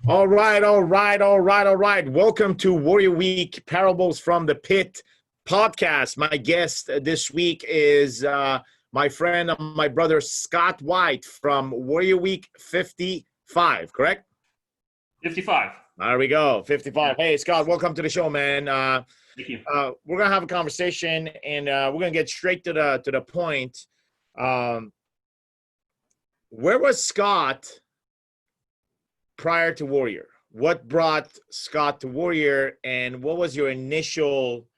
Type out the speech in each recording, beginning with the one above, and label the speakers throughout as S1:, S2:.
S1: All right, all right, all right, all right. Welcome to Warrior Week Parables from the Pit podcast. My guest this week is my friend and my brother Scott White from Warrior Week 55, correct?
S2: 55.
S1: There we go, 55. Hey, Scott, welcome to the show, man.
S2: Thank you.
S1: We're going to have a conversation, and we're going to get straight to the point. Where was Scott prior to Warrior? What brought Scott to Warrior, and what was your initial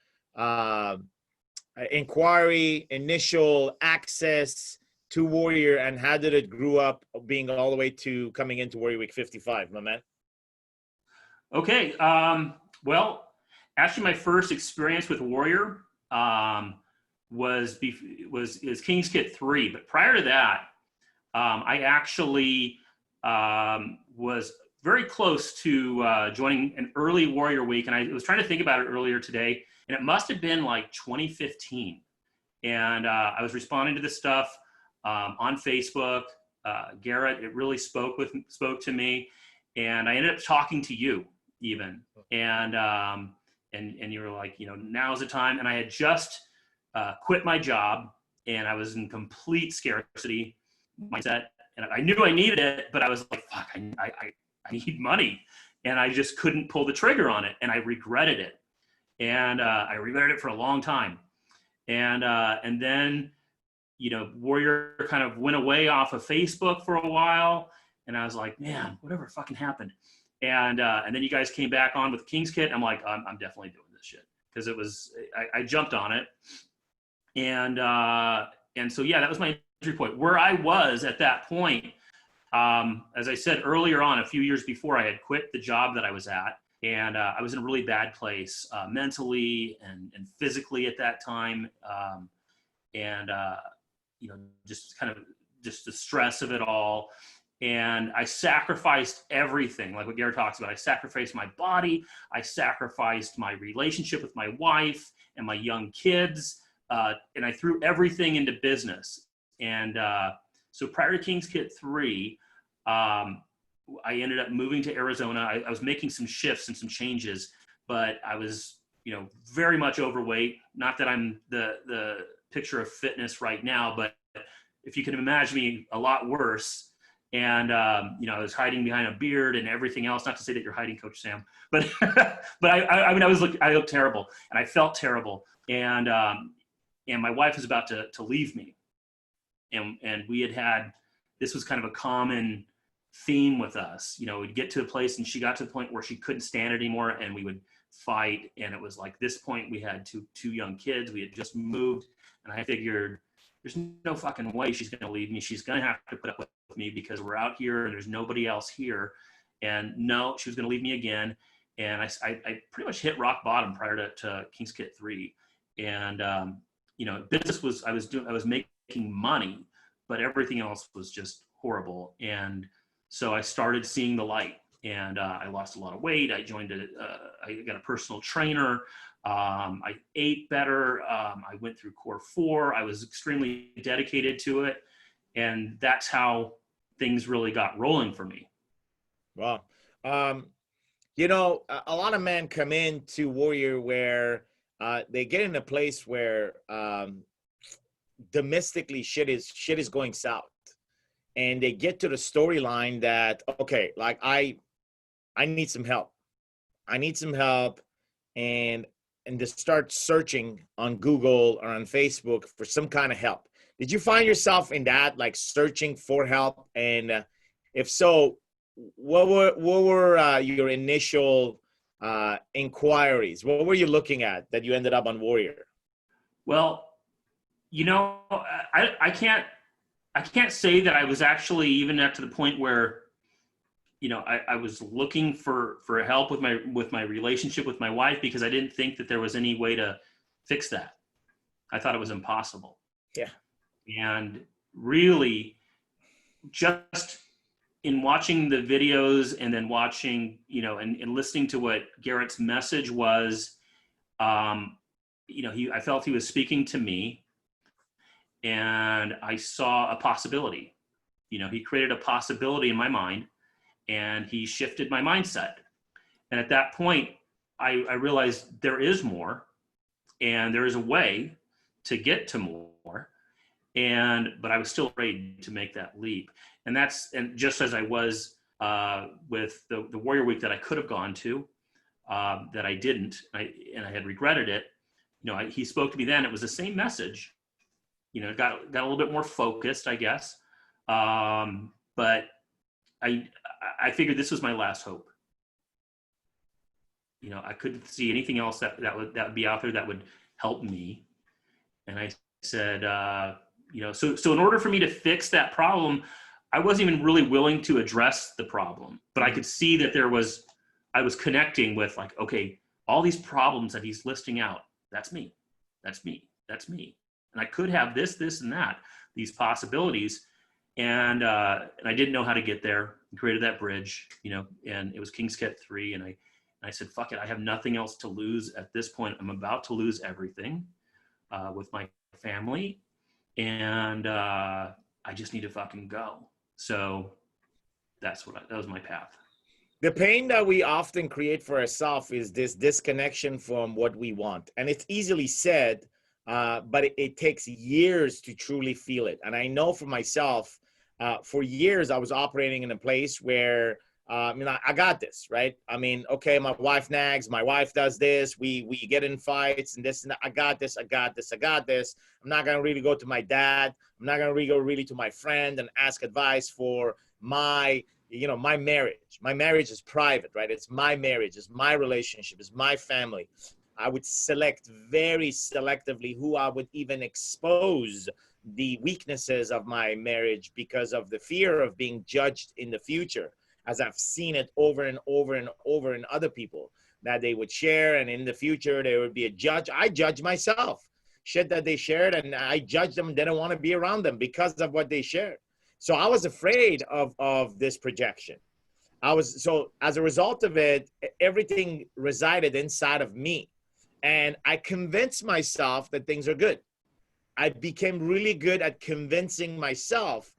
S1: inquiry, initial access to Warrior, and how did it grew up being all the way to coming into Warrior Week 55, my man?
S2: Okay. Well, actually, my first experience with Warrior was King's Kit 3. But prior to that, I actually was very close to joining an early Warrior Week, and I was trying to think about it earlier today, and it must have been like 2015. And I was responding to this stuff on Facebook. Garrett, it really spoke to me, and I ended up talking to you even, and you were like, now's the time. And I had just quit my job, and I was in complete scarcity mindset, and I knew I needed it, but I was like, fuck, I need money, and I just couldn't pull the trigger on it, and I regretted it, and I regretted it for a long time, and then Warrior kind of went away off of Facebook for a while, and I was like, man, whatever fucking happened, and then you guys came back on with King's Kit. I'm like, I'm definitely doing this shit, because it was I jumped on it, and so yeah, that was my entry point. Where I was at that point, as I said earlier on, a few years before, I had quit the job that I was at, and I was in a really bad place mentally and physically at that time, and just kind of just the stress of it all. And I sacrificed everything, like what Garrett talks about. I sacrificed my body, I sacrificed my relationship with my wife and my young kids, and I threw everything into business. And so prior to King's Kit 3, I ended up moving to Arizona. I was making some shifts and some changes, but I was, very much overweight. Not that I'm the picture of fitness right now, but if you can imagine me, a lot worse. And I was hiding behind a beard and everything else. Not to say that you're hiding, Coach Sam, but but I looked terrible, and I felt terrible. And my wife was about to leave me, and we had this was kind of a common theme with us. We'd get to a place, and she got to the point where she couldn't stand it anymore, and we would fight. And it was like this point, we had two young kids. We had just moved, and I figured, there's no fucking way she's going to leave me. She's going to have to put up with me because we're out here and there's nobody else here. And no, she was going to leave me again. And I pretty much hit rock bottom prior to King's Kit 3. And, business was, I was making money, but everything else was just horrible. And so I started seeing the light, and I lost a lot of weight. I I got a personal trainer. I ate better. I went through Core 4. I was extremely dedicated to it. And that's how things really got rolling for me.
S1: Wow. A lot of men come into Warrior where they get in a place where domestically shit is going south. And they get to the storyline that, okay, like I need some help. I need some help. And to start searching on Google or on Facebook for some kind of help. Did you find yourself in that, like searching for help? And if so, what were your initial inquiries? What were you looking at that you ended up on Warrior?
S2: Well, I can't say that I was actually even up to the point where I was looking for help with my relationship with my wife, because I didn't think that there was any way to fix that. I thought it was impossible.
S1: Yeah.
S2: And really, just in watching the videos and then watching, and listening to what Garrett's message was, I felt he was speaking to me, and I saw a possibility. He created a possibility in my mind. and he shifted my mindset. And at that point, I realized there is more, and there is a way to get to more. But I was still afraid to make that leap. And just as I was with the Warrior Week that I could have gone to, that I didn't, and I had regretted it. He spoke to me then. It was the same message. Got a little bit more focused, I guess. But I figured this was my last hope. I couldn't see anything else that would be out there that would help me. And I said, so in order for me to fix that problem, I wasn't even really willing to address the problem, but I could see that I was connecting with, like, okay, all these problems that he's listing out, that's me. And I could have this, and that, these possibilities. And I didn't know how to get there. I created that bridge, and it was King's Kit 3. And I said, fuck it. I have nothing else to lose at this point. I'm about to lose everything with my family. And I just need to fucking go. So that was my path.
S1: The pain that we often create for ourselves is this disconnection from what we want. And it's easily said, but it takes years to truly feel it. And I know for myself, for years, I was operating in a place where, I got this, right? Okay, my wife nags, my wife does this, we get in fights and this and that. I got this. I'm not going to really go to my dad. I'm not going to really go to my friend and ask advice for my marriage. My marriage is private, right? It's my marriage, it's my relationship, it's my family. I would select very selectively who I would even expose the weaknesses of my marriage because of the fear of being judged in the future, as I've seen it over and over and over in other people, that they would share, and in the future there would be a judge. I judge myself. Shit that they shared, and I judged them, didn't want to be around them because of what they shared. So I was afraid of this projection. So as a result of it, everything resided inside of me. And I convinced myself that things are good. I became really good at convincing myself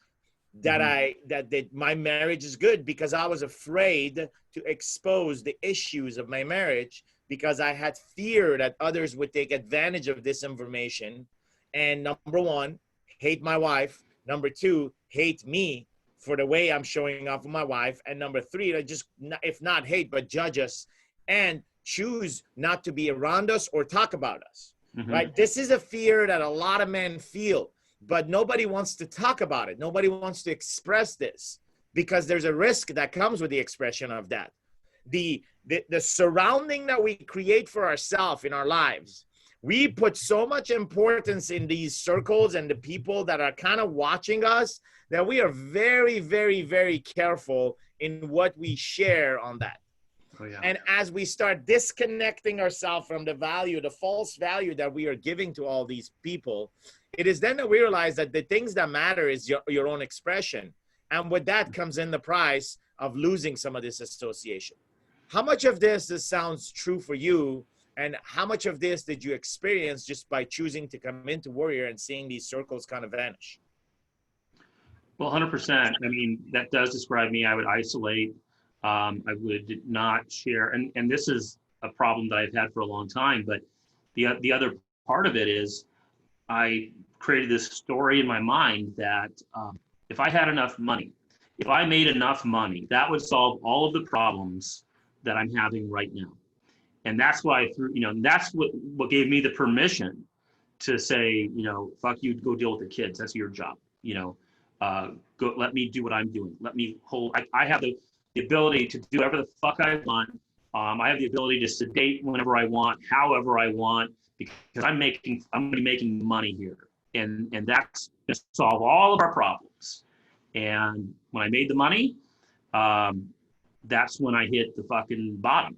S1: that that my marriage is good, because I was afraid to expose the issues of my marriage, because I had fear that others would take advantage of this information. And number one, hate my wife. Number two, hate me for the way I'm showing off with my wife. And number three, just, if not hate, but judge us and choose not to be around us or talk about us, right? This is a fear that a lot of men feel, but nobody wants to talk about it. Nobody wants to express this because there's a risk that comes with the expression of that. The surrounding that we create for ourselves in our lives, we put so much importance in these circles and the people that are kind of watching us, that we are very, very, very careful in what we share on that. Oh, yeah. And as we start disconnecting ourselves from the false value that we are giving to all these people, it is then that we realize that the things that matter is your own expression. And with that comes in the price of losing some of this association. How much of this sounds true for you? And how much of this did you experience just by choosing to come into Warrior and seeing these circles kind of vanish?
S2: Well, 100%. That does describe me. I would isolate. I would not share. And this is a problem that I've had for a long time. But the other part of it is I created this story in my mind that if I had enough money, if I made enough money, that would solve all of the problems that I'm having right now. And that's why that's what gave me the permission to say, fuck you, go deal with the kids. That's your job. Go, let me do what I'm doing. Let me hold, I have the ability to do whatever the fuck I want. I have the ability to sedate whenever I want, however I want, because I'm going to be making money here. And that's going to solve all of our problems. And when I made the money, that's when I hit the fucking bottom,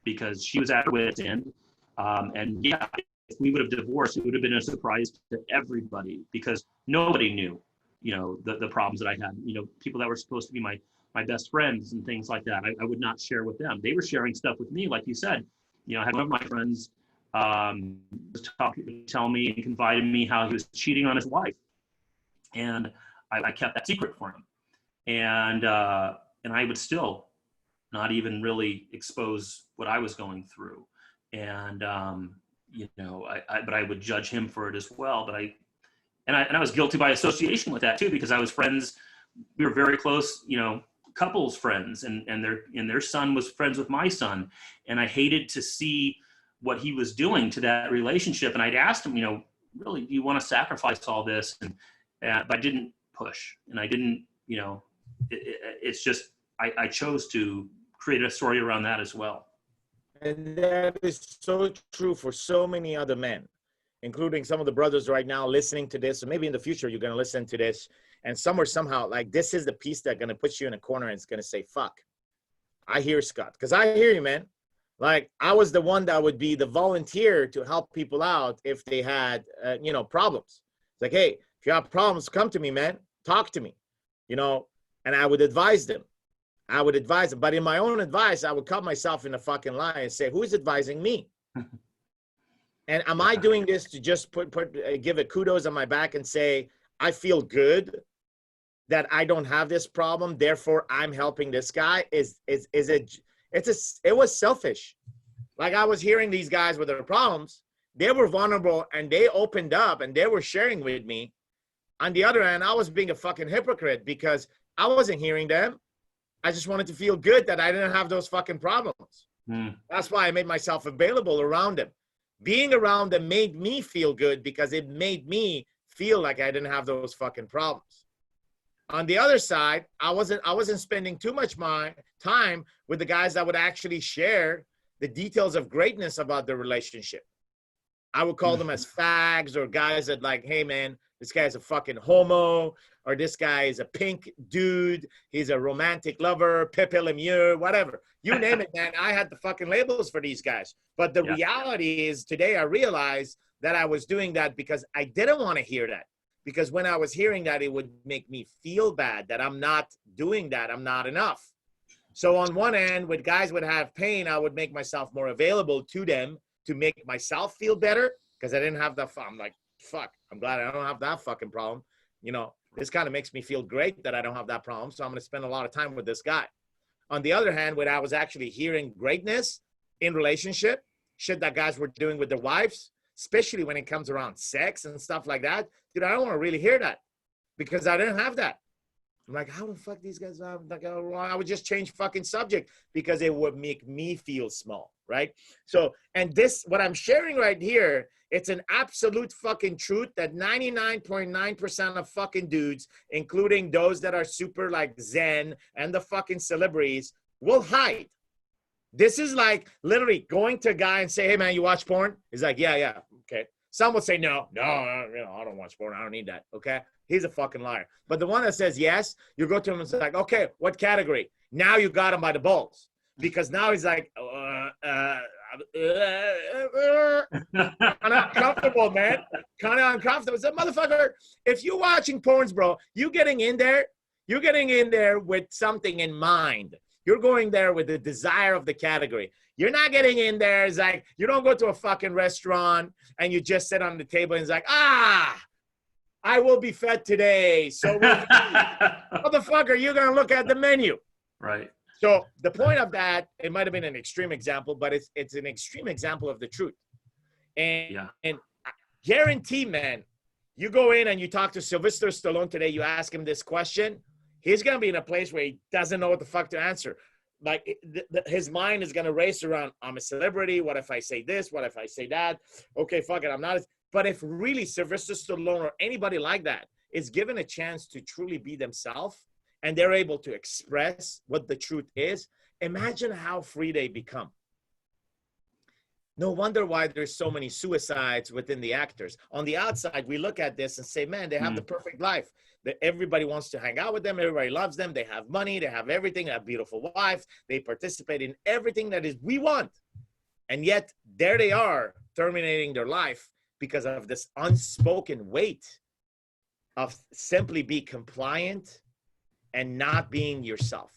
S2: because she was at her wit's end. And yeah, if we would have divorced, it would have been a surprise to everybody, because nobody knew, the problems that I had. People that were supposed to be my best friends and things like that, I would not share with them. They were sharing stuff with me, like you said. I had one of my friends tell me and confided in me how he was cheating on his wife, and I kept that secret for him. And and I would still not even really expose what I was going through. And, you know, but I would judge him for it as well. But I was guilty by association with that too, because I was friends. We were very close, you know, couples friends, and their son was friends with my son. And I hated to see what he was doing to that relationship. And I'd asked him, you know, really, do you want to sacrifice all this? And but I didn't push, and I didn't, you know, it's just, I chose to create a story around that as well.
S1: And that is so true for so many other men, including some of the brothers right now listening to this, or maybe in the future you're going to listen to this, and somewhere, somehow, like, this is the piece that's going to put you in a corner and it's going to say, fuck, I hear Scott. Because I hear you, man. Like, I was the one that would be the volunteer to help people out if they had, you know, problems. It's like, hey, if you have problems, come to me, man. Talk to me, you know, and I would advise them. But in my own advice, I would cut myself in a fucking lie and say, who's advising me? And am I doing this to just give it kudos on my back and say, I feel good that I don't have this problem, therefore I'm helping this guy? It was selfish. Like, I was hearing these guys with their problems, they were vulnerable and they opened up and they were sharing with me. On the other hand, I was being a fucking hypocrite because I wasn't hearing them. I just wanted to feel good that I didn't have those fucking problems. That's why I made myself available around them. Being around them made me feel good because it made me feel like I didn't have those fucking problems. On the other side, I wasn't spending too much my time with the guys that would actually share the details of greatness about the relationship. I would call them as fags, or guys that, like, hey man, this guy's a fucking homo, or this guy is a pink dude, he's a romantic lover, Pepe Lemieux, whatever. You name it, man. I had the fucking labels for these guys. But the reality is, today I realized that I was doing that because I didn't want to hear that. Because when I was hearing that, it would make me feel bad that I'm not doing that, I'm not enough. So on one end, when guys would have pain, I would make myself more available to them to make myself feel better, because I didn't have that. I'm like, fuck, I'm glad I don't have that fucking problem. You know, this kind of makes me feel great that I don't have that problem. So I'm going to spend a lot of time with this guy. On the other hand, when I was actually hearing greatness in relationship, shit that guys were doing with their wives, especially when it comes around sex and stuff like that, dude, I don't want to really hear that because I didn't have that. I'm like, how the fuck these guys are? Like, I would just change fucking subject because it would make me feel small, right? So, and this, what I'm sharing right here, it's an absolute fucking truth that 99.9% of fucking dudes, including those that are super like Zen and the fucking celebrities, will hide. This is like literally going to a guy and say, hey man, you watch porn? He's like, yeah, okay. Some would say, no, you know, I don't watch porn. I don't need that, okay? He's a fucking liar. But the one that says yes, you go to him and say, like, okay, what category? Now you got him by the balls. Because now he's like, uncomfortable, man. Kind of uncomfortable. So, motherfucker, if you're watching porns, bro, you're getting in there with something in mind. You're going there with the desire of the category. You're not getting in there. It's like, you don't go to a fucking restaurant and you just sit on the table and it's like, I will be fed today. So, motherfucker, you're going to look at the menu.
S2: Right.
S1: So the point of that, it might have been an extreme example, but it's an extreme example of the truth. And I guarantee, man, you go in and you talk to Sylvester Stallone today, you ask him this question, he's going to be in a place where he doesn't know what the fuck to answer. Like, his mind is going to race around, I'm a celebrity. What if I say this? What if I say that? Okay, fuck it, I'm not. But if really Sylvester Stallone or anybody like that is given a chance to truly be themselves, and they're able to express what the truth is, imagine how free they become. No wonder why there's so many suicides within the actors. On the outside, we look at this and say, man, they have the perfect life. That everybody wants to hang out with them. Everybody loves them. They have money. They have everything. They have beautiful wives. They participate in everything that is we want. And yet there they are terminating their life because of this unspoken weight of simply be compliant and not being yourself.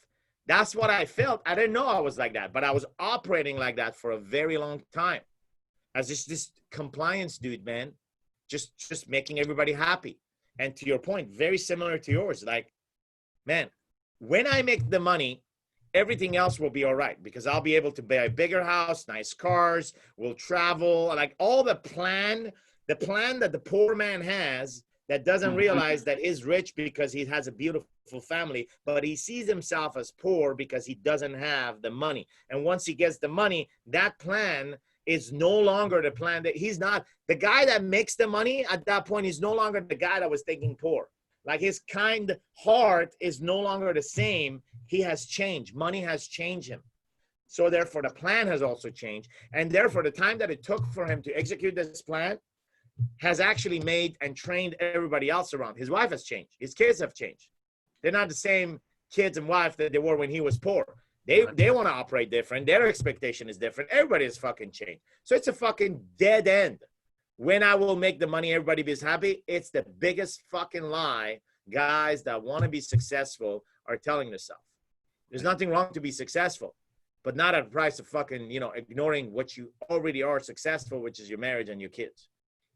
S1: That's what I felt. I didn't know I was like that, but I was operating like that for a very long time. As this compliance dude, man, just making everybody happy. And to your point, very similar to yours. Like, man, when I make the money, everything else will be all right because I'll be able to buy a bigger house, nice cars, we'll travel, like all the plan that the poor man has that doesn't realize that is rich because he has a beautiful family, but he sees himself as poor because he doesn't have the money. And once he gets the money, that plan is no longer the plan. That he's not the guy that makes the money at that point. He's no longer the guy that was thinking poor. Like his kind heart is no longer the same. He has changed. Money has changed him. So therefore the plan has also changed. And therefore the time that it took for him to execute this plan has actually made and trained everybody else around. His wife has changed. His kids have changed. They're not the same kids and wife that they were when he was poor. They want to operate different. Their expectation is different. Everybody has fucking changed. So it's a fucking dead end. When I will make the money, everybody be happy. It's the biggest fucking lie guys that want to be successful are telling themselves. There's nothing wrong to be successful, but not at the price of fucking, ignoring what you already are successful, which is your marriage and your kids.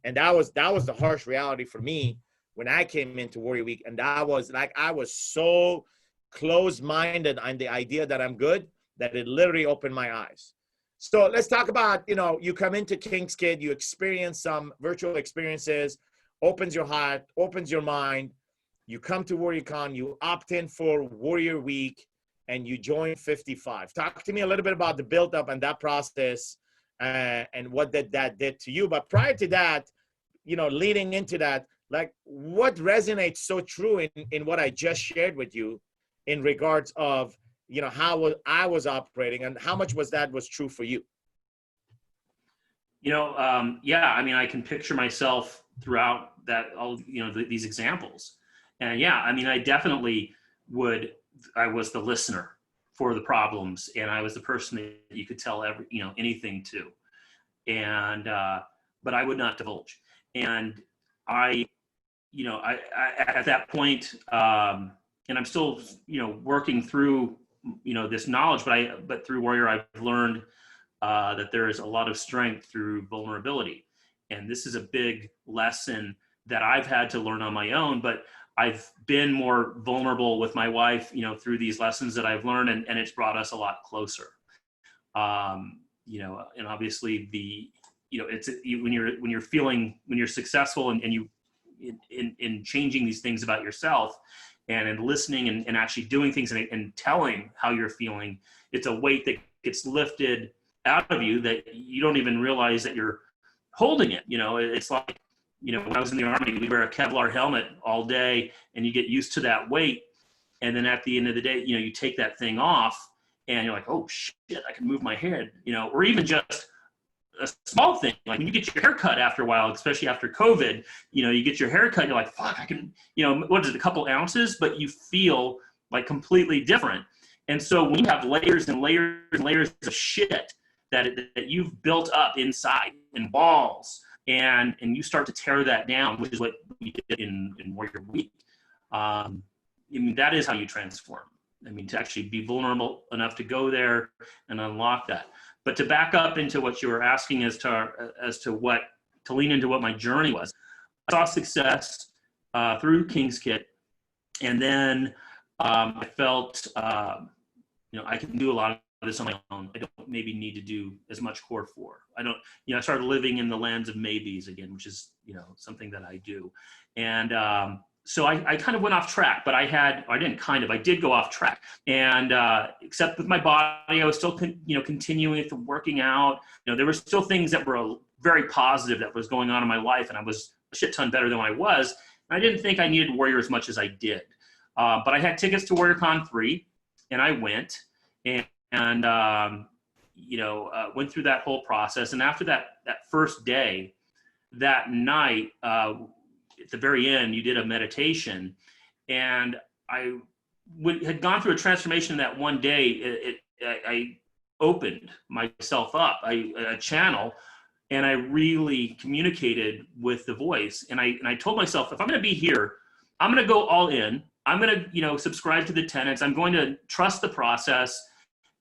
S1: And that was the harsh reality for me when I came into Warrior Week. And I was so closed-minded on the idea that I'm good that it literally opened my eyes. So let's talk about, you come into King's Kid, you experience some virtual experiences, opens your heart, opens your mind. You come to WarriorCon, you opt in for Warrior Week, and you join 55. Talk to me a little bit about the build-up and that process and what that did to you. But prior to that, leading into that, like what resonates so true in what I just shared with you in regards of, how I was operating and how much was true for you?
S2: Yeah, I mean, I can picture myself throughout that, all, these examples. And yeah, I mean, I definitely I was the listener for the problems, and I was the person that you could tell anything to. And, but I would not divulge. And I at that point, and I'm still, working through, this knowledge, but through Warrior, I've learned that there is a lot of strength through vulnerability. And this is a big lesson that I've had to learn on my own, but I've been more vulnerable with my wife, through these lessons that I've learned, and it's brought us a lot closer. And obviously it's when you're successful and you in changing these things about yourself and in listening and actually doing things and telling how you're feeling, it's a weight that gets lifted out of you that you don't even realize that you're holding it. It's like, when I was in the Army, we wear a Kevlar helmet all day and you get used to that weight. And then at the end of the day, you take that thing off and you're like, oh shit, I can move my head, or even just a small thing. Like when you get your hair cut after a while, especially after COVID, you get your hair cut, you're like, fuck, I can, what is it, a couple ounces, but you feel like completely different. And so when you have layers and layers and layers of shit that you've built up inside and walls, and you start to tear that down, which is what we did in Warrior Week. I mean, that is how you transform. I mean, to actually be vulnerable enough to go there and unlock that. But to back up into what you were asking as to lean into what my journey was, I saw success through King's Kit, and then I felt I can do a lot of this on my own. I don't maybe need to do as much core for. I started living in the lands of maybes again, which is something that I do, and so I kind of went off track, but I did go off track. And except with my body, I was still, continuing with the working out. There were still things that were very positive that was going on in my life, and I was a shit ton better than I was. And I didn't think I needed Warrior as much as I did. But I had tickets to WarriorCon 3, and I went and went through that whole process. And after that first day, that night, at the very end, you did a meditation, and I had gone through a transformation that one day. I opened myself up, a channel, and I really communicated with the voice. And I told myself, if I'm going to be here, I'm going to go all in. I'm going to, subscribe to the tenets. I'm going to trust the process,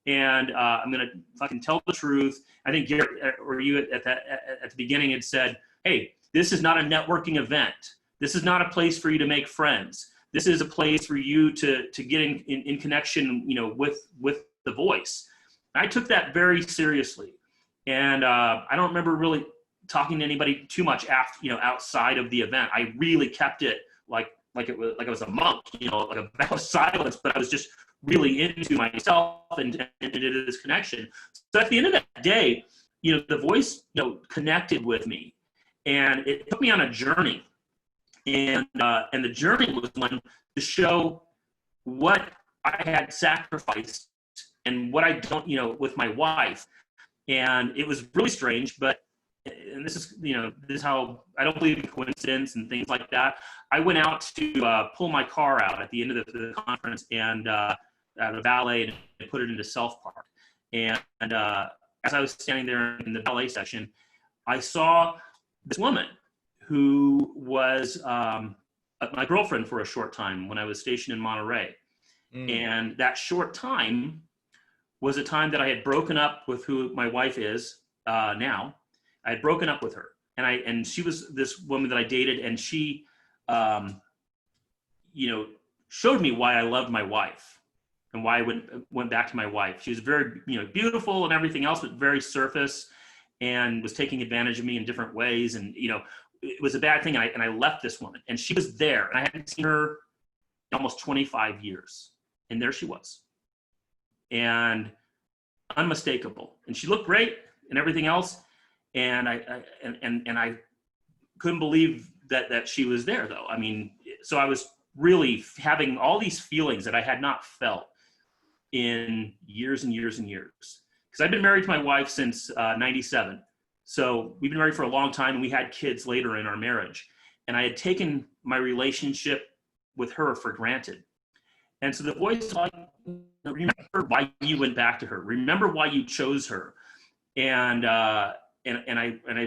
S2: and I'm going to fucking tell the truth. I think Garrett, or you at the beginning had said, hey, this is not a networking event. This is not a place for you to make friends. This is a place for you to get in connection, with the voice. I took that very seriously. And I don't remember really talking to anybody too much after, outside of the event. I really kept it like it was a monk, like a vow of silence, but I was just really into myself and into this connection. So at the end of that day, the voice, connected with me, and it took me on a journey. And the journey was one to show what I had sacrificed and what I don't, with my wife. And it was really strange, and this is how I don't believe in coincidence and things like that. I went out to pull my car out at the end of the conference and the valet and put it into self-park. And as I was standing there in the valet section, I saw this woman who was my girlfriend for a short time when I was stationed in Monterey. And that short time was a time that I had broken up with who my wife is now. I had broken up with her, and she was this woman that I dated, and she, showed me why I loved my wife and why I went back to my wife. She was very, beautiful and everything else, but very surface, and was taking advantage of me in different ways. And, it was a bad thing. And I left this woman, and she was there, and I hadn't seen her in almost 25 years. And there she was, and unmistakable. And she looked great and everything else. And I couldn't believe that she was there, though. I mean, so I was really having all these feelings that I had not felt in years and years and years. Because I've been married to my wife since 97. So we've been married for a long time, and we had kids later in our marriage. And I had taken my relationship with her for granted. And so the voice was like, remember why you went back to her. Remember why you chose her. And I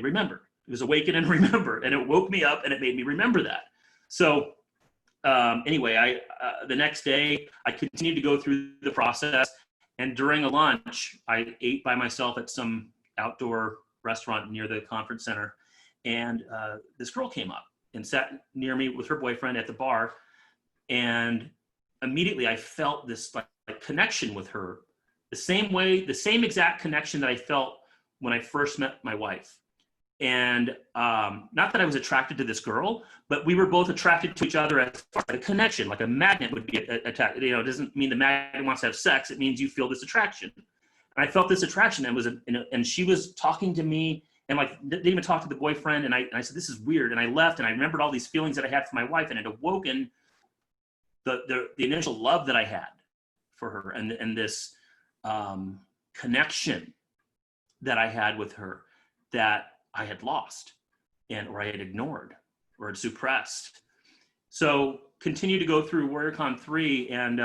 S2: remember. It was awaken and remember, and it woke me up, and it made me remember that. So anyway, the next day I continued to go through the process, and during a lunch, I ate by myself at some outdoor restaurant near the conference center, and this girl came up and sat near me with her boyfriend at the bar, and immediately I felt this like connection with her, the same exact connection that I felt when I first met my wife. And not that I was attracted to this girl, but we were both attracted to each other as far as a connection, like a magnet would be attracted. It doesn't mean the magnet wants to have sex. It means you feel this attraction. And I felt this attraction, and she was talking to me, and like didn't even talk to the boyfriend. And I said, this is weird. And I left, and I remembered all these feelings that I had for my wife, and it awoken the initial love that I had for her, and this connection that I had with her that I had lost, or I had ignored, or had suppressed. So continue to go through WarriorCon 3, and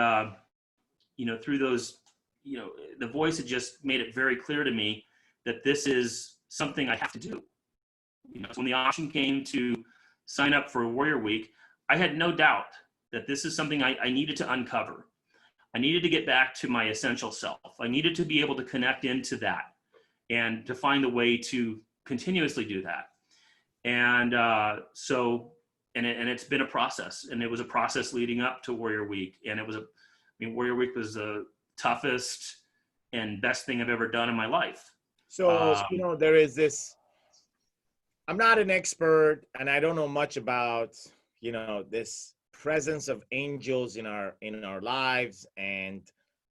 S2: through those, the voice had just made it very clear to me that this is something I have to do. So when the option came to sign up for Warrior Week, I had no doubt that this is something I needed to uncover. I needed to get back to my essential self. I needed to be able to connect into that, and to find a way to continuously do that. And it's been a process, and it was a process leading up to Warrior Week. And Warrior Week was the toughest and best thing I've ever done in my life.
S1: So, there is this, I'm not an expert, and I don't know much about, this presence of angels in our lives, and,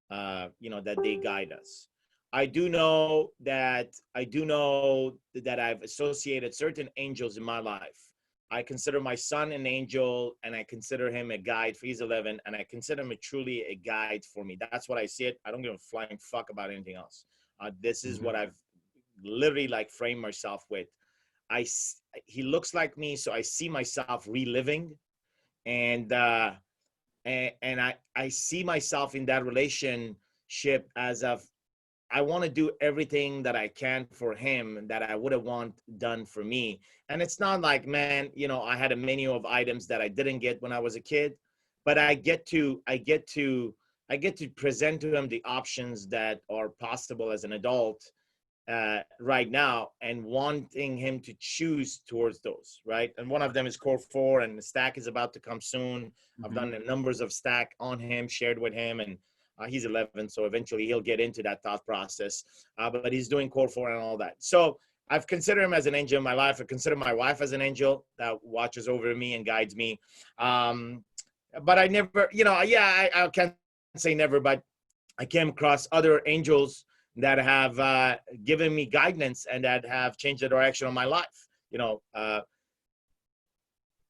S1: that they guide us. I do know that I've associated certain angels in my life. I consider my son an angel, and I consider him a guide for, he's 11, and I consider him truly a guide for me. That's what I see it. I don't give a flying fuck about anything else. This is what I've literally framed myself with. He looks like me, so I see myself reliving, and I see myself in that relationship as I want to do everything that I can for him that I would have want done for me. And it's not like, man, I had a menu of items that I didn't get when I was a kid, but I get to present to him the options that are possible as an adult. right now, and wanting him to choose towards those, right? And one of them is core 4, and the stack is about to come soon. I've done the numbers of stack on him, shared with him, and he's 11, so eventually he'll get into that thought process. But he's doing core 4 and all that. So I've considered him as an angel in my life. I consider my wife as an angel that watches over me and guides me. But I never, I can't say never, but I came across other angels that have given me guidance and that have changed the direction of my life.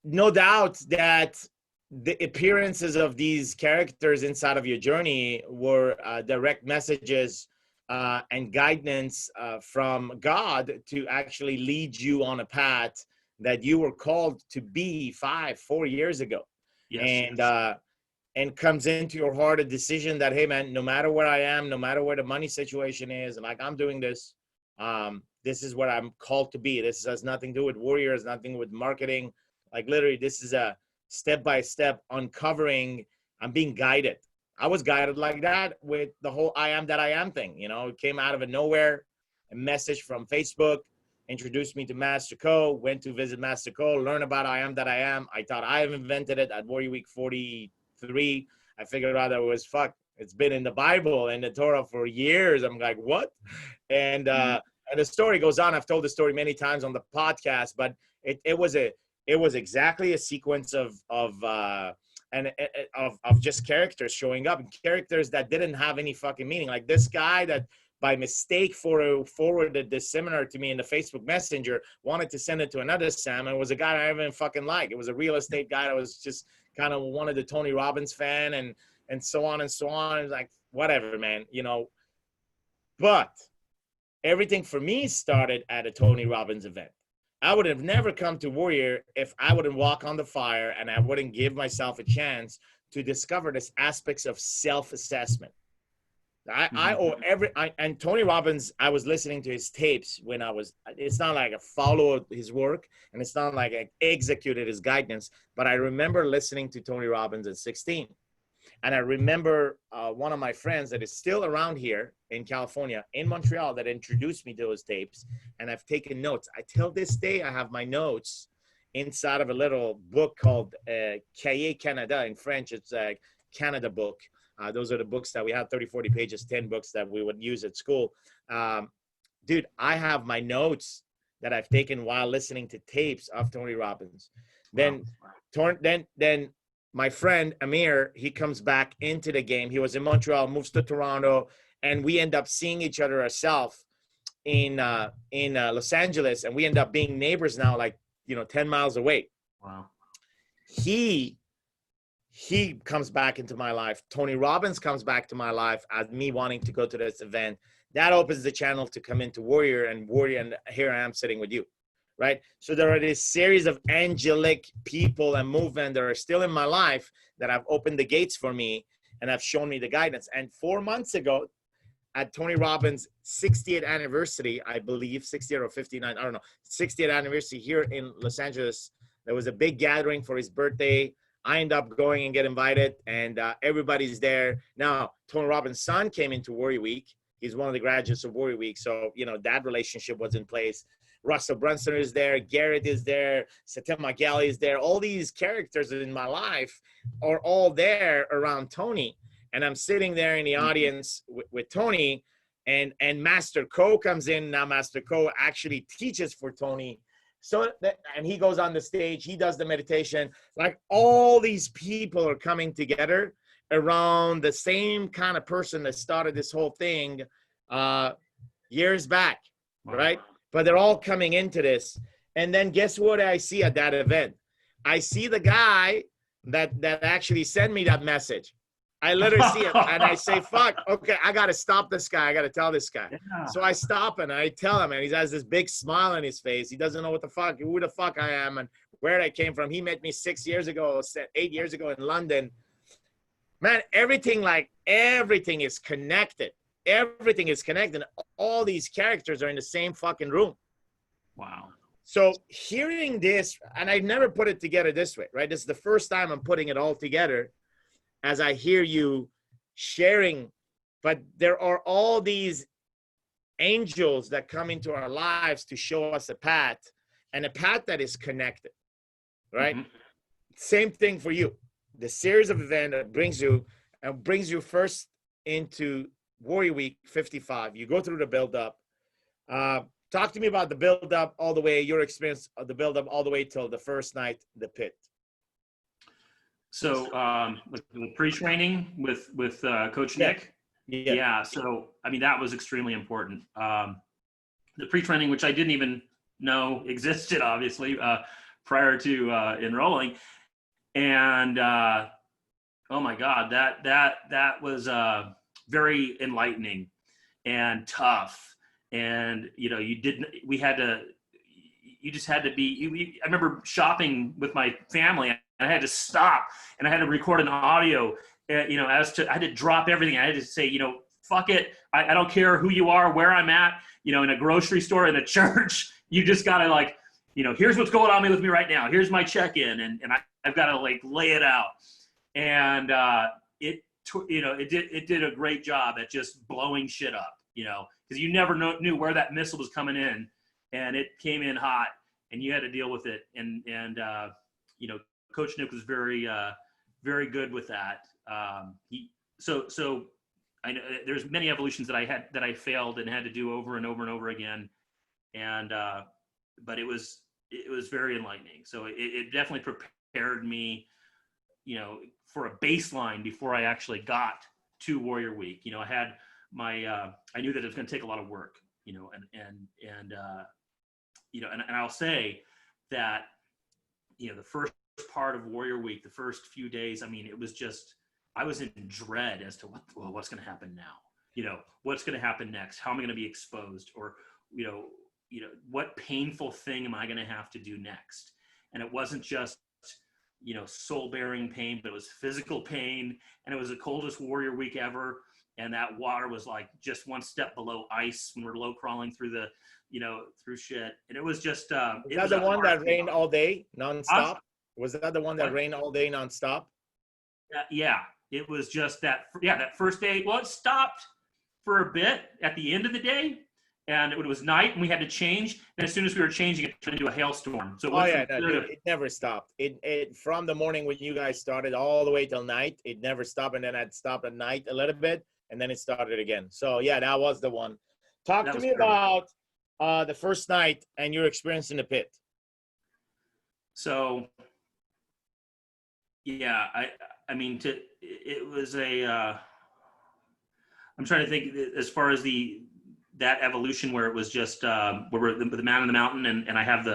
S1: No doubt that the appearances of these characters inside of your journey were direct messages and guidance from God to actually lead you on a path that you were called to be 4 years ago. Yes, and comes into your heart a decision that, hey man, no matter where I am, no matter where the money situation is, like I'm doing this, this is what I'm called to be. This has nothing to do with warriors, nothing with marketing. Like literally, this is a step-by-step uncovering. I'm being guided. I was guided like that with the whole I am that I am thing. It came out of nowhere. A message from Facebook introduced me to Master Co. Went to visit Master Co. Learn about I am that I am. I thought I have invented it at Warrior Week 43. I figured out that it was it's been in the Bible and the Torah for years. I'm like, what? And the story goes on. I've told the story many times on the podcast, but it was exactly a sequence of just characters showing up, and characters that didn't have any fucking meaning. Like this guy that by mistake forwarded this seminar to me in the Facebook Messenger, wanted to send it to another Sam, and it was a guy I didn't even fucking like. It was a real estate guy that was just kind of wanted the Tony Robbins fan and so on and so on. It's like, whatever, man, But everything for me started at a Tony Robbins event. I would have never come to Warrior if I wouldn't walk on the fire and I wouldn't give myself a chance to discover this aspects of self-assessment. And Tony Robbins, I was listening to his tapes when it's not like I followed his work and it's not like I executed his guidance, but I remember listening to Tony Robbins at 16. And I remember one of my friends that is still around here in California, in Montreal, that introduced me to those tapes. And I've taken notes. Till this day, I have my notes inside of a little book called Cahiers Canada in French. It's a Canada book. Those are the books that we have, 30, 40 pages, 10 books that we would use at school. Dude, I have my notes that I've taken while listening to tapes of Tony Robbins. Wow. Then my friend Amir, he comes back into the game. He was in Montreal, moves to Toronto, and we end up seeing each other ourselves in Los Angeles, and we end up being neighbors now, 10 miles away.
S2: Wow.
S1: He comes back into my life. Tony Robbins comes back to my life as me wanting to go to this event. That opens the channel to come into Warrior, and here I am sitting with you, right? So there are this series of angelic people and movement that are still in my life that have opened the gates for me and have shown me the guidance. And 4 months ago, at Tony Robbins' 60th anniversary, I believe, 60th or 59, I don't know, 60th anniversary here in Los Angeles, there was a big gathering for his birthday. I end up going and get invited, and everybody's there. Now, Tony Robbins' son came into Warrior Week. He's one of the graduates of Warrior Week. So, that relationship was in place. Russell Brunson is there. Garrett is there. Satem Magali is there. All these characters in my life are all there around Tony. And I'm sitting there in the audience with Tony, and Master Co comes in. Now, Master Co actually teaches for Tony. And he goes on the stage, he does the meditation. Like all these people are coming together around the same kind of person that started this whole thing years back, right? But they're all coming into this. And then guess what I see at that event? I see the guy that actually sent me that message. I literally see it, and I say, fuck, okay, I got to stop this guy. I got to tell this guy. Yeah. So I stop and I tell him, and he has this big smile on his face. He doesn't know who the fuck I am and where I came from. He met me 8 years ago in London. Man, everything is connected. Everything is connected. All these characters are in the same fucking room.
S2: Wow.
S1: So hearing this, and I never put it together this way, right? This is the first time I'm putting it all together as I hear you sharing, but there are all these angels that come into our lives to show us a path, and a path that is connected, right?
S2: Mhm.
S1: Same thing for you. The series of events that brings you first into Warrior Week 55. You go through the build up. Talk to me about the build up all the way, your experience of the build up all the way till the first night, the pit.
S2: So with the pre-training with Coach
S1: Yeah.
S2: Nick,
S1: Yeah.
S2: yeah. So I mean that was extremely important. The pre-training, which I didn't even know existed, obviously, prior to enrolling, and oh my God, that was very enlightening and tough. And you just had to be. I remember shopping with my family, and I had to stop, and I had to record an audio. I had to drop everything. I had to say, fuck it. I don't care who you are, where I'm at. In a grocery store, in a church, you just gotta here's what's going on with me right now. Here's my check-in, and I've got to lay it out. And it did a great job at just blowing shit up, because you never knew where that missile was coming in, and it came in hot, and you had to deal with it. And Coach Nick was very very good with that. So I know there's many evolutions that I failed and had to do over and over and over again, and but it was very enlightening. So it definitely prepared me, for a baseline before I actually got to Warrior Week. I had I knew that it was going to take a lot of work, and I'll say that, the first part of Warrior Week, the first few days, I mean, it was just, I was in dread as to what's going to happen now, what's going to happen next? How am I going to be exposed? Or, what painful thing am I going to have to do next? And it wasn't just, soul bearing pain, but it was physical pain. And it was the coldest Warrior Week ever. And that water was just one step below ice when we're low crawling through the, through shit. And it was just,
S1: was that the one that rained all day nonstop? Was that the one that rained all day nonstop?
S2: Yeah, it was just that first day. Well, it stopped for a bit at the end of the day, and it was night, and we had to change. And as soon as we were changing, it turned into a hailstorm. So
S1: it never stopped. It from the morning when you guys started all the way till night, it never stopped. And then I'd stop at night a little bit, and then it started again. So yeah, that was the one. Talk to me about the first night and your experience in the pit.
S2: So yeah, I mean, it was a. I'm trying to think as far as that evolution where it was just where we're the man in the mountain, and I have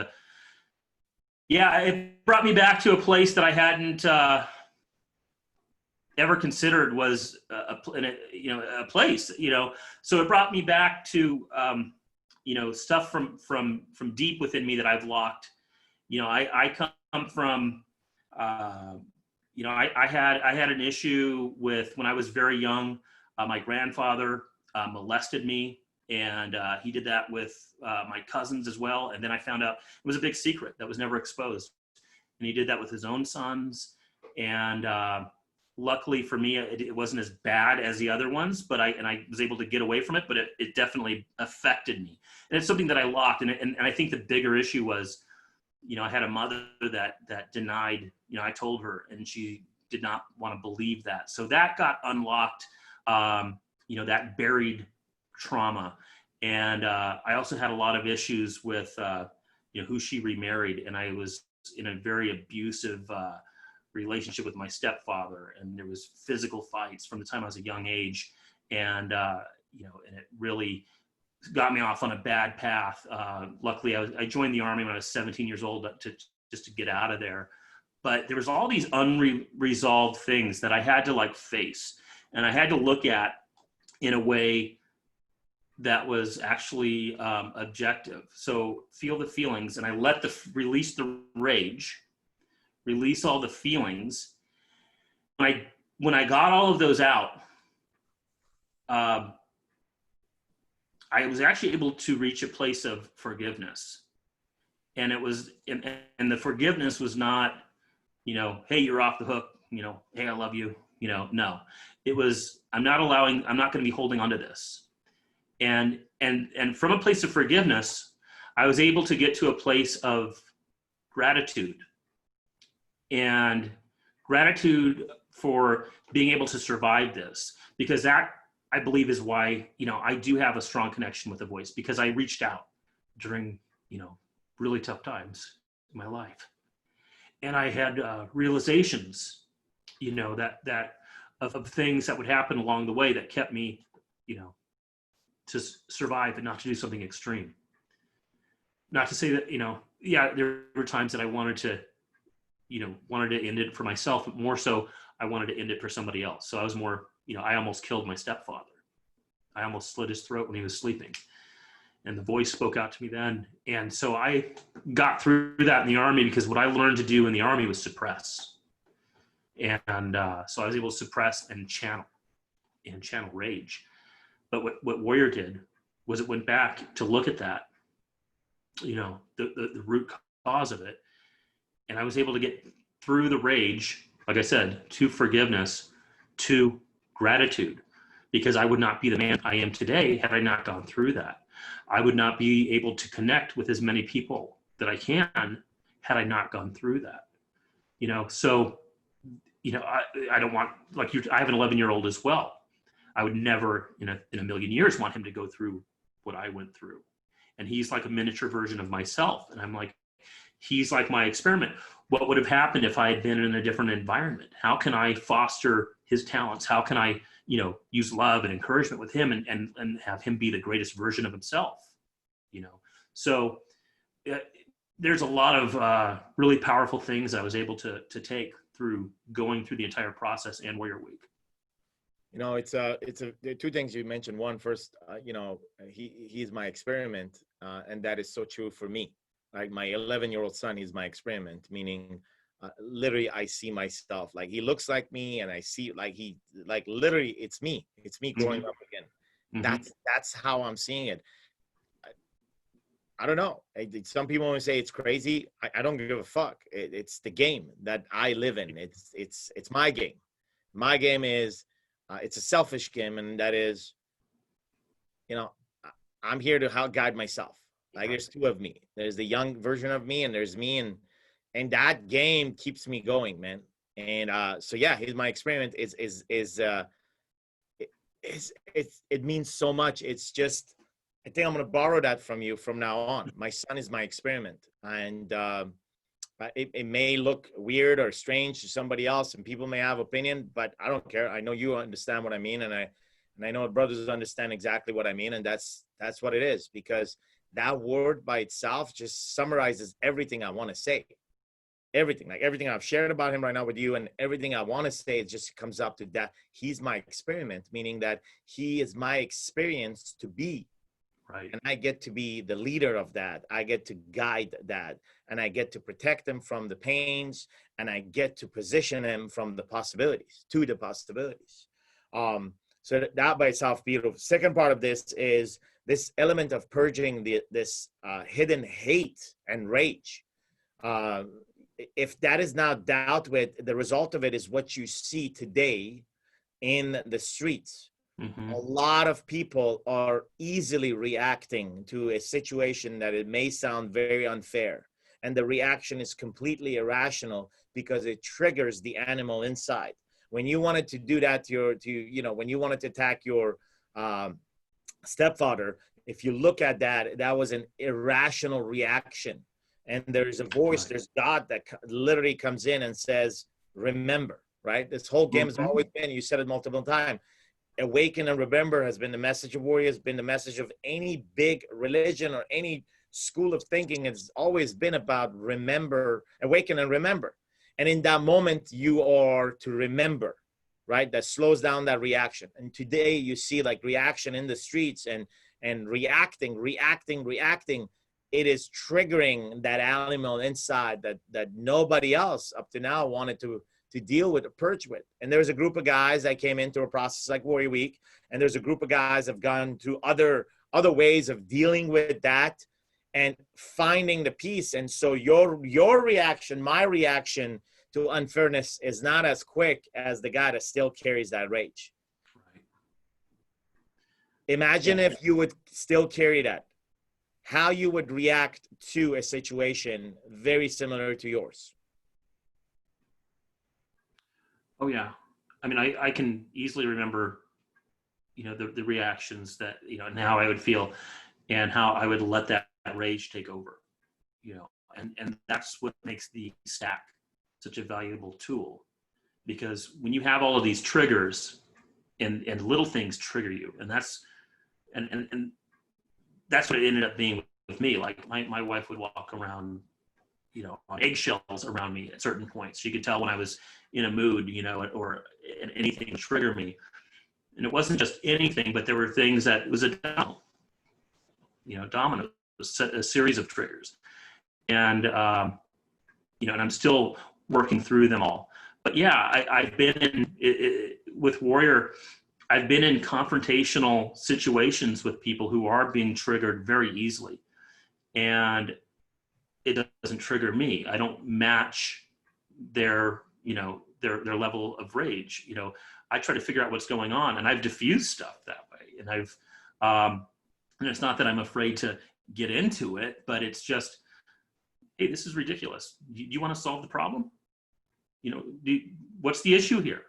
S2: it brought me back to a place that I hadn't ever considered was a place, so it brought me back to stuff from deep within me that I've locked. I come from I had an issue with, when I was very young, my grandfather molested me, and he did that with my cousins as well. And then I found out it was a big secret that was never exposed. And he did that with his own sons. And luckily for me, it wasn't as bad as the other ones, but I was able to get away from it, but it definitely affected me. And it's something that I locked. And I think the bigger issue was, I had a mother that denied, I told her, and she did not want to believe that. So that got unlocked, that buried trauma. And I also had a lot of issues with, who she remarried. And I was in a very abusive relationship with my stepfather. And there was physical fights from the time I was a young age. And, and it really got me off on a bad path. Luckily, I joined the Army when I was 17 years old just to get out of there. But there was all these unresolved things that I had to face, and I had to look at in a way that was actually objective. So feel the feelings, and I release the rage, release all the feelings. When I got all of those out, I was actually able to reach a place of forgiveness. And it was, and the forgiveness was not, hey, you're off the hook, hey, I love you, no. It was, I'm not going to be holding on to this. And from a place of forgiveness, I was able to get to a place of gratitude, and gratitude for being able to survive this, because that, I believe, is why, I do have a strong connection with the voice, because I reached out during, really tough times in my life. And I had realizations, that of things that would happen along the way that kept me, to survive and not to do something extreme. Not to say that, there were times that I wanted to end it for myself, but more so I wanted to end it for somebody else. So I was more, I almost killed my stepfather. I almost slit his throat when he was sleeping. And the voice spoke out to me then. And so I got through that in the Army, because what I learned to do in the Army was suppress. And so I was able to suppress and channel rage. But what Warrior did was it went back to look at that, the root cause of it. And I was able to get through the rage, like I said, to forgiveness, to gratitude, because I would not be the man I am today had I not gone through that. I would not be able to connect with as many people that I can had I not gone through that. So, I don't want, like I have an 11-year-old as well. I would never in a million years want him to go through what I went through. And he's like a miniature version of myself. And I'm like, he's like my experiment. What would have happened if I had been in a different environment? How can I foster his talents? How can I, use love and encouragement with him and have him be the greatest version of himself? So there's a lot of really powerful things I was able to take through going through the entire process and Warrior Week.
S1: There are two things you mentioned. One, first, he's my experiment, and that is so true for me. Like my 11-year-old son, he's my experiment, meaning literally I see myself. Like he looks like me, and I see like literally it's me growing up again. Mm-hmm. That's how I'm seeing it. I don't know. Some people want to say it's crazy. I don't give a fuck. It's the game that I live in. It's my game. My game is. It's a selfish game, and that is, I'm here to help guide myself. Like there's two of me. There's the young version of me, and there's me, and that game keeps me going, man. And so yeah, here's my experiment. It means so much. It's just, I think I'm gonna borrow that from you from now on. My son is my experiment, and it may look weird or strange to somebody else, and people may have opinion, but I don't care. I know you understand what I mean, and I know brothers understand exactly what I mean, and that's what it is, because that word by itself just summarizes everything I want to say. Everything I've shared about him right now with you, and everything I want to say, it just comes up to that. He's my experiment, meaning that he is my experience to be. Right. And I get to be the leader of that. I get to guide that, and I get to protect them from the pains, and I get to position them from the possibilities to the possibilities. So that by itself, beautiful. Second part of this is this element of purging this hidden hate and rage. If that is not dealt with, the result of it is what you see today in the streets. Mm-hmm. A lot of people are easily reacting to a situation that it may sound very unfair. And the reaction is completely irrational because it triggers the animal inside. When you wanted to do that when you wanted to attack your stepfather, if you look at that, that was an irrational reaction. And there's a voice, there's God that literally comes in and says, remember, right? This whole game has always been, you said it multiple times, awaken and remember has been the message of Warrior, has been the message of any big religion or any school of thinking. It's always been about remember, awaken and remember. And in that moment, you are to remember, right? That slows down that reaction. And today you see like reaction in the streets and reacting. It is triggering that animal inside that nobody else up to now wanted to deal with or purge with. And there's a group of guys that came into a process like Warrior Week, and there's a group of guys that have gone through other ways of dealing with that and finding the peace. And so your reaction, my reaction to unfairness is not as quick as the guy that still carries that rage. Imagine if you would still carry that, how you would react to a situation very similar to yours.
S2: Oh yeah. I mean, I can easily remember, the reactions that, and how I would feel and how I would let that rage take over, and that's what makes the stack such a valuable tool, because when you have all of these triggers and little things trigger you, and that's what it ended up being with me. Like my wife would walk around, on eggshells around me at certain points. She could tell when I was in a mood, or anything would trigger me. And it wasn't just anything, but there were things that it was a domino, a series of triggers. And, and I'm still working through them all. But yeah, I've been with Warrior, I've been in confrontational situations with people who are being triggered very easily. And it doesn't trigger me. I don't match their level of rage. I try to figure out what's going on, and I've diffused stuff that way. And and it's not that I'm afraid to get into it, but it's just, hey, this is ridiculous. Do you want to solve the problem? What's the issue here?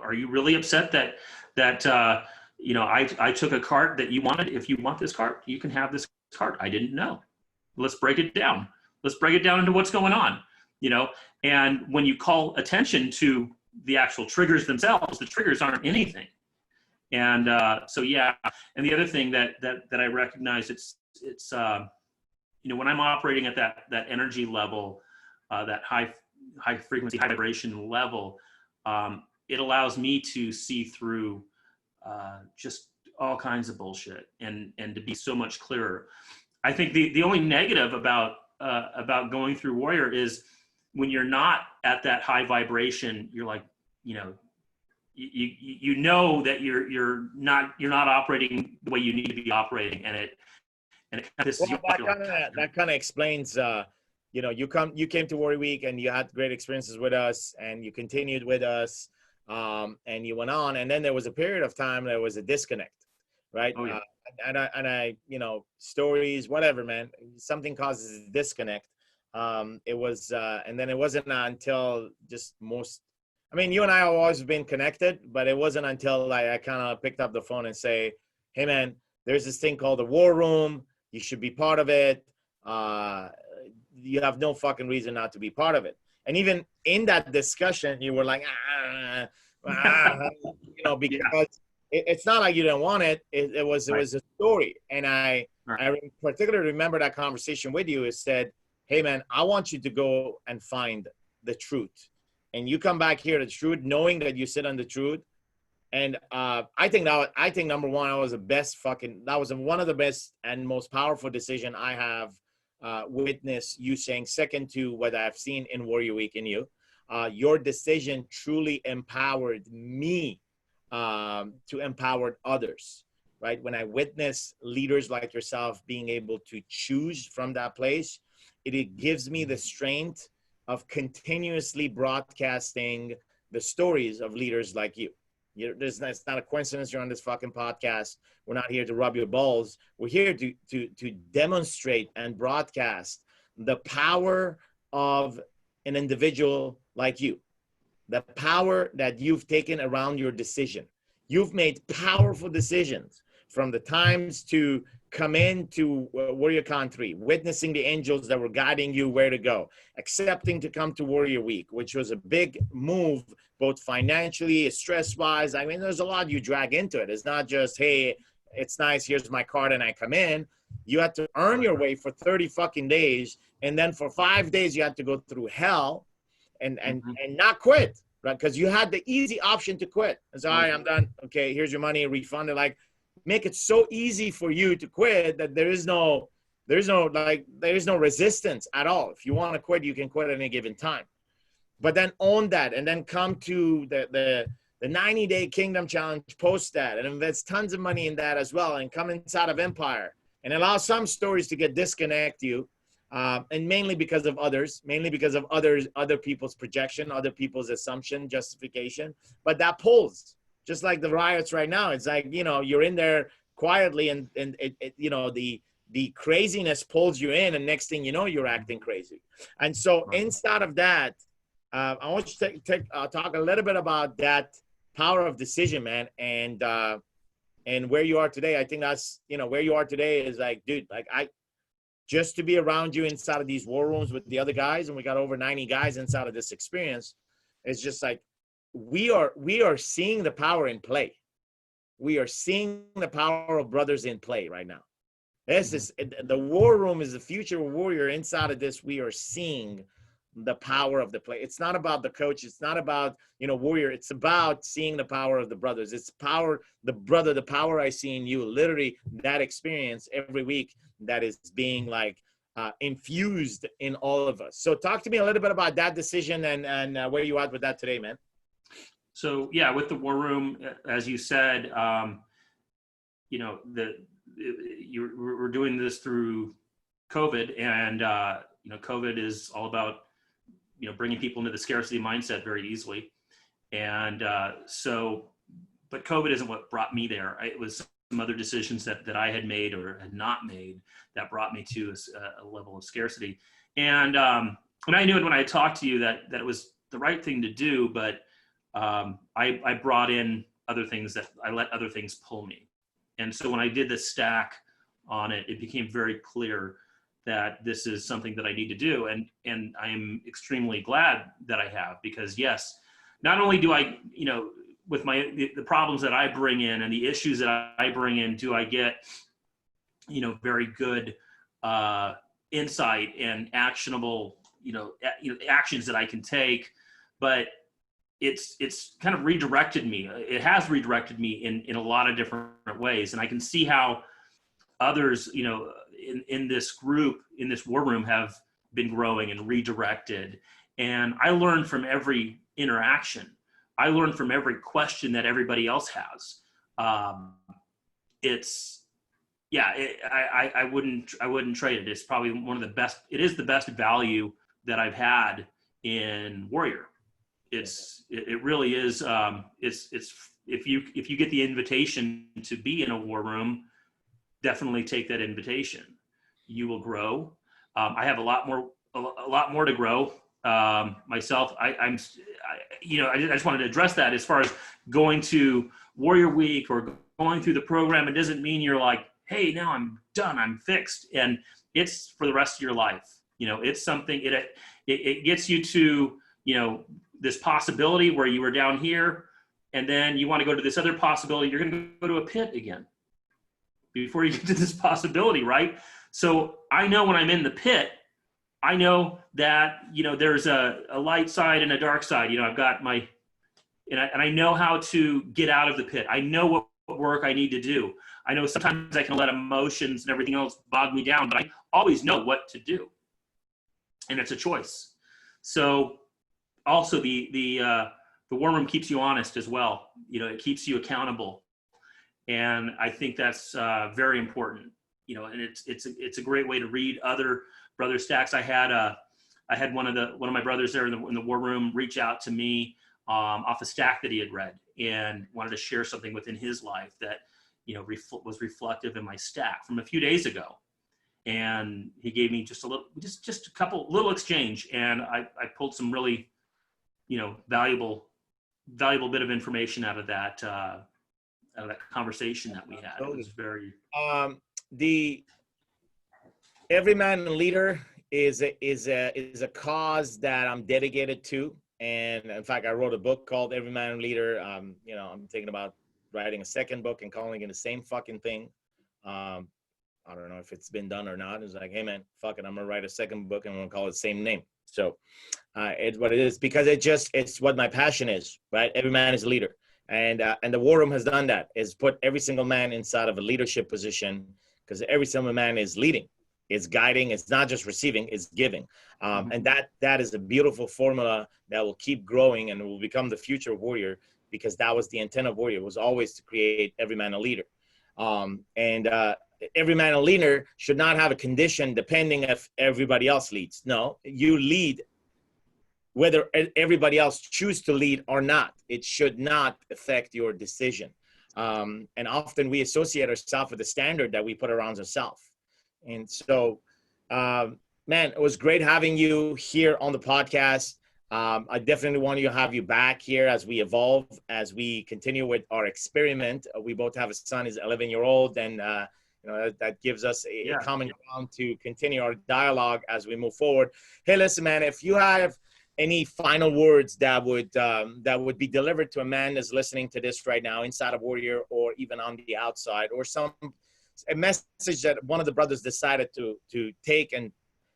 S2: Are you really upset that I took a cart that you wanted? If you want this cart, you can have this cart. I didn't know. Let's break it down. Let's break it down into what's going on, and when you call attention to the actual triggers themselves, the triggers aren't anything. And so, yeah. And the other thing that I recognize, it's when I'm operating at that energy level, that high frequency, high vibration level, it allows me to see through just all kinds of bullshit and to be so much clearer. I think the only negative about going through Warrior is when you're not at that high vibration, you're like, you know that you're not operating the way you need to be operating, and it pisses you off.
S1: That kind of explains. You came to Warrior Week and you had great experiences with us, and you continued with us, and you went on, and then there was a period of time there was a disconnect, right?
S2: Oh, yeah.
S1: And I stories, whatever, man, something causes a disconnect. It was, and then it wasn't until you and I have always been connected, but it wasn't until I kind of picked up the phone and say, hey man, there's this thing called the War Room. You should be part of it. You have no fucking reason not to be part of it. And even in that discussion, you were like, because it's not like you didn't want it. It was a story. And I particularly remember that conversation with you. It said, hey man, I want you to go and find the truth. And you come back here to the truth, knowing that you sit on the truth. And I think number one, that was one of the best and most powerful decision I have witnessed you saying. Second to what I've seen in Warrior Week in you. Your decision truly empowered me to empower others, right? When I witness leaders like yourself being able to choose from that place, it gives me the strength of continuously broadcasting the stories of leaders like you. It's not a coincidence you're on this fucking podcast. We're not here to rub your balls. We're here to demonstrate and broadcast the power of an individual like you, the power that you've taken around your decision. You've made powerful decisions, from the times to come into WarriorCon 3, witnessing the angels that were guiding you where to go, accepting to come to Warrior Week, which was a big move, both financially, stress-wise. I mean, there's a lot you drag into it. It's not just, hey, it's nice, here's my card and I come in. You had to earn your way for 30 fucking days. And then for 5 days, you had to go through hell and not quit, right? Because you had the easy option to quit. It's all right, I'm done. Okay, here's your money, refunded. Like, make it so easy for you to quit that there is no resistance at all. If you want to quit, you can quit at any given time. But then own that, and then come to the 90-day Kingdom Challenge, post that, and invest tons of money in that as well, and come inside of Empire and allow some stories to disconnect you, and mainly because of other people's projection, other people's assumption, justification. But that pulls. Just like the riots right now, it's like, you're in there quietly, and you know, the craziness pulls you in, and next thing you know, you're acting crazy. And so inside of that, I want you to talk a little bit about that power of decision, man, and where you are today. I think that's, you know, where you are today is like, dude, like just to be around you inside of these war rooms with the other guys, and we got over 90 guys inside of this experience. It's just like, we are seeing the power in play. We are seeing the power of brothers in play right now. This is, the war room is the future warrior. Inside of this, we are seeing the power of the play. It's not about the coach. It's not about, you know, warrior. It's about seeing the power of the brothers. It's power, the brother, the power I see in you. Literally that experience every week that is being like infused in all of us. So talk to me a little bit about that decision and where you at with that today, man.
S2: So yeah, with the war room, as you said, you know, we're doing this through COVID, and you know, COVID is all about, you know, bringing people into the scarcity mindset very easily. And but COVID isn't what brought me there. It was some other decisions that I had made or had not made that brought me to a level of scarcity. And I knew it when I talked to you that it was the right thing to do, but I brought in other things, that I let other things pull me. And so when I did the stack on it, it became very clear that this is something that I need to do. And I'm extremely glad that I have, because yes, not only do I, you know, with the problems that I bring in and the issues that I bring in, do I get, you know, very good insight and actionable, you know, actions that I can take, but it's kind of redirected me. It has redirected me in a lot of different ways. And I can see how others, you know, in this group, in this war room, have been growing and redirected. And I learn from every interaction. I learn from every question that everybody else has. I wouldn't trade it. It's probably one of the best. It is the best value that I've had in Warrior. It really is. It's if you get the invitation to be in a war room, definitely take that invitation. You will grow. I have a lot more to grow myself. I just wanted to address that as far as going to Warrior Week or going through the program. It doesn't mean you're like, hey, now I'm done, I'm fixed, and it's for the rest of your life. You know, it's something. It gets you to, you know, this possibility where you were down here, and then you want to go to this other possibility. You're going to go to a pit again before you get to this possibility, right? So I know when I'm in the pit, I know that, you know, there's a light side and a dark side. You know, I've got my, and I know how to get out of the pit. I know what work I need to do. I know sometimes I can let emotions and everything else bog me down, but I always know what to do. And it's a choice. So also the war room keeps you honest as well. You know, it keeps you accountable. And I think that's very important, you know, and it's a great way to read other brother stacks. I had one of my brothers there in the war room reach out to me off a stack that he had read and wanted to share something within his life that, you know, was reflective in my stack from a few days ago. And he gave me just a couple little exchange, and I pulled some really, you know, valuable bit of information out of that conversation that we had. It was very
S1: the Everyman Leader is a cause that I'm dedicated to, and in fact, I wrote a book called Everyman Leader. You know, I'm thinking about writing a second book and calling it the same fucking thing. I don't know if it's been done or not. It's like, hey man, fuck it, I'm gonna write a second book and I'm gonna call it the same name. So it's what it is, because it's what my passion is, right? Every man is a leader. And the war room has done that, is put every single man inside of a leadership position, because every single man is leading, it's guiding, it's not just receiving, it's giving. And that is a beautiful formula that will keep growing and will become the future warrior, because that was the intent of Warrior, was always to create every man a leader. Every man a leader should not have a condition depending if everybody else leads. No, you lead whether everybody else choose to lead or not. It should not affect your decision. And often we associate ourselves with the standard that we put around ourselves. And so, man, it was great having you here on the podcast. I definitely want to have you back here as we evolve, as we continue with our experiment. We both have a son, he's 11-year-old, and that gives us a common ground to continue our dialogue as we move forward. Hey, listen, man, if you have any final words that would be delivered to a man that's listening to this right now inside of Warrior, or even on the outside, or a message that one of the brothers decided to take and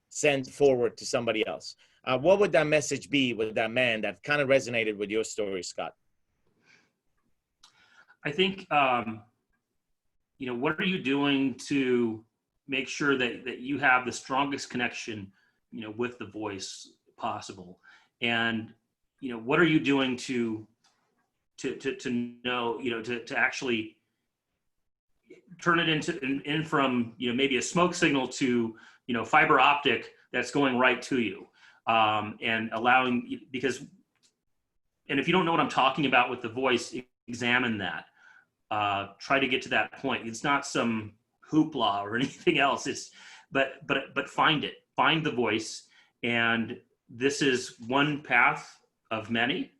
S1: send forward to somebody else, what would that message be with that man that kind of resonated with your story, Scott?
S2: I think, what are you doing to make sure that you have the strongest connection, with the voice possible? And, what are you doing to know, to actually turn it in from, maybe a smoke signal to, fiber optic that's going right to you, and allowing, and if you don't know what I'm talking about with the voice, examine that. Try to get to that point. It's not some hoopla or anything else. But find the voice. And this is one path of many.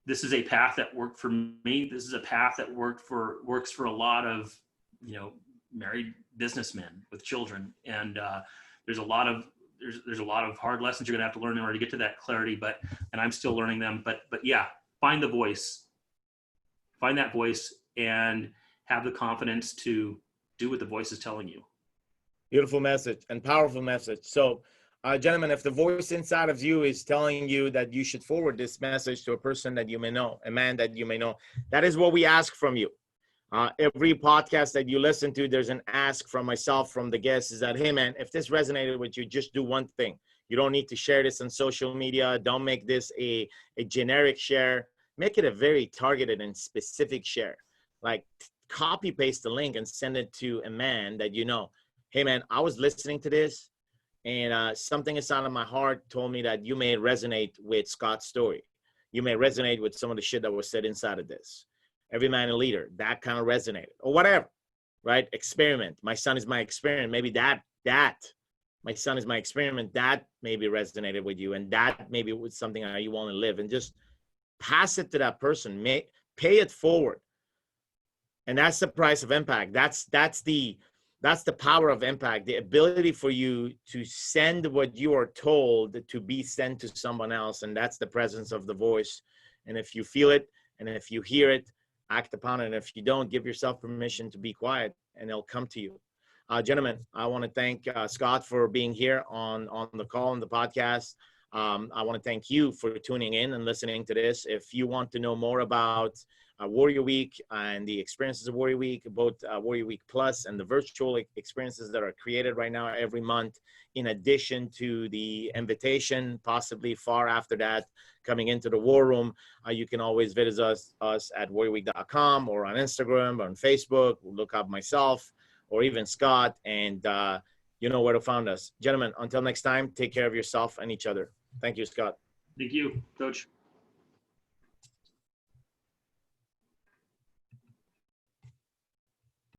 S2: This is a path that worked for me. This is a path that works for a lot of, married businessmen with children. And there's a lot of hard lessons you're going to have to learn in order to get to that clarity, and I'm still learning them, but yeah, find the voice, find that voice, and have the confidence to do what the voice is telling you.
S1: Beautiful message and powerful message. So, gentlemen, if the voice inside of you is telling you that you should forward this message to a person that you may know, a man that you may know, that is what we ask from you. Every podcast that you listen to, there's an ask from myself, from the guests, is that, hey, man, if this resonated with you, just do one thing. You don't need to share this on social media. Don't make this a generic share. Make it a very targeted and specific share. Like, copy paste the link and send it to a man that you know. Hey, man, I was listening to this, and something inside of my heart told me that you may resonate with Scott's story. You may resonate with some of the shit that was said inside of this. Everyman Leader, that kind of resonated, or whatever, right? Experiment. My son is my experiment. Maybe that my son is my experiment, that maybe resonated with you, and that maybe was something that you want to live, and just pass it to that person. Pay it forward. And that's the price of impact. That's the power of impact, the ability for you to send what you are told to be sent to someone else. And that's the presence of the voice. And if you feel it, and if you hear it, act upon it. And if you don't, give yourself permission to be quiet, and it'll come to you. Gentlemen, I want to thank Scott for being here on the call, on the podcast. I want to thank you for tuning in and listening to this. If you want to know more about Warrior Week and the experiences of Warrior Week, both Warrior Week Plus and the virtual experiences that are created right now every month, in addition to the invitation, possibly far after that, coming into the War Room, you can always visit us at warriorweek.com, or on Instagram, or on Facebook. Look up myself or even Scott, and you know where to find us. Gentlemen, until next time, take care of yourself and each other. Thank you, Scott.
S2: Thank you, Coach.